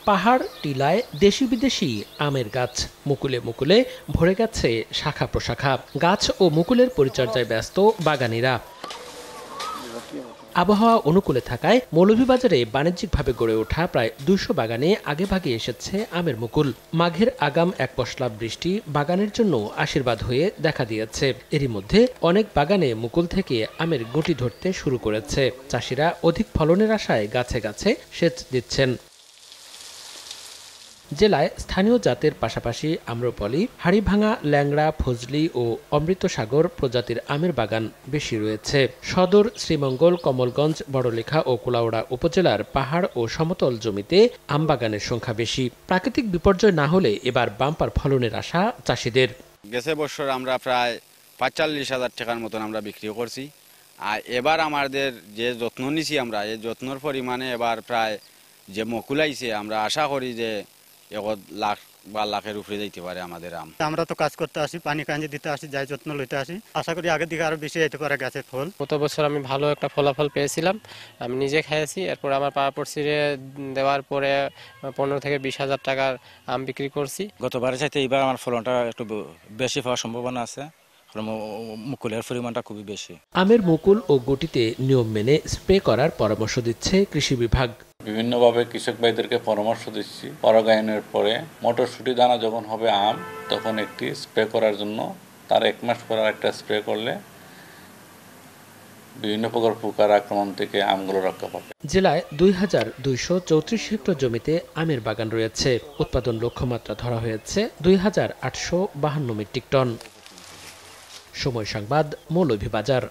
পাহাড় টিলায় দেশি বিদেশি আমের গাছ, মুকুলে মুকুলে ভরে গেছে শাখা প্রশাখা। গাছ ও মুকুলের পরিচর্যায় ব্যস্ত বাগানীরা। আবহাওয়া অনুকূলে থাকায় মৌলভীবাজারে বাণিজ্যিকভাবে গড়ে ওঠা প্রায় ২০০ বাগানে আগেভাগে এসেছে আমের মুকুল। মাঘের আগাম এক পশলা বৃষ্টি বাগানের জন্য আশীর্বাদ হয়ে দেখা দিয়েছে। এরই মধ্যে অনেক বাগানে মুকুল থেকে আমের গুটি ধরতে শুরু করেছে। চাষিরা অধিক ফলনের আশায় গাছে গাছে সেচ দিচ্ছেন। জেলায় স্থানীয় জাতের পাশাপাশি আম্রপলি, হাড়িভাঙা, ল্যাংড়া, ফজলি ও অমৃতসাগর প্রজাতির আমের বাগান বেশি রয়েছে। সদর, শ্রীমঙ্গল, কমলগঞ্জ, বড়লেখা ও কুলাউড়া উপজেলার পাহাড় ও সমতল জমিতে আম বাগানের সংখ্যা বেশি। প্রাকৃতিক বিপর্যয় না হলে এবার বাম্পার ফলনের আশা চাষিদের। গেছে বছর আমরা প্রায় ৪৫,০০০ টাকার মতন আমরা বিক্রি করছি। আর এবার আমাদের যে যত্ন নিছি আমরা, এই যত্নর পরিমাণে এবার প্রায় যে মুকুল আইছে, আমরা আশা করি যে ১,০০,০০০ উপরে যাইতে পারে আমাদের আম। আমরা তো কাজ করতে আসি, পানি কাঞ্জি দিতে আসি, যাই যত্ন লইতে আসি। আশা করি আগের দিকে আরো বেশি যেতে পারে গাছের ফল। গত বছর আমি ভালো একটা ফলাফল পেয়েছিলাম, আমি নিজে খেয়েছি। এরপর আমার পাড়াপড়শিরে দেওয়ার পরে ১৫ থেকে ২০,০০০ টাকার আম বিক্রি করছি। গতবারের চাইতে এবার আমার ফলনটা একটু বেশি হওয়ার সম্ভাবনা আছে। মুকুলের পরিমাণটা খুবই বেশি। আমের মুকুল ও গুটিতে নিয়ম মেনে স্প্রে করার পরামর্শ দিচ্ছে কৃষি বিভাগ। বিভিন্নভাবে কৃষক ভাইদেরকে পরামর্শ দিচ্ছি। পরাগায়নের পরে মটরশুঁটি দানা যখন হবে আম, তখন একটি স্প্রে করার জন্য তার ১ মাস পর একটা স্প্রে করলে বিভিন্ন প্রকার পোকার আক্রমণ থেকে আমগুলো রক্ষা পাবে। জেলায় ২,২৩৪ হেক্টর জমিতে আমের বাগান রয়েছে। উৎপাদন লক্ষ্যমাত্রা ধরা হয়েছে ২,৮৫২ মেট্রিক টন। সময় সংবাদ, মৌলভীবাজার।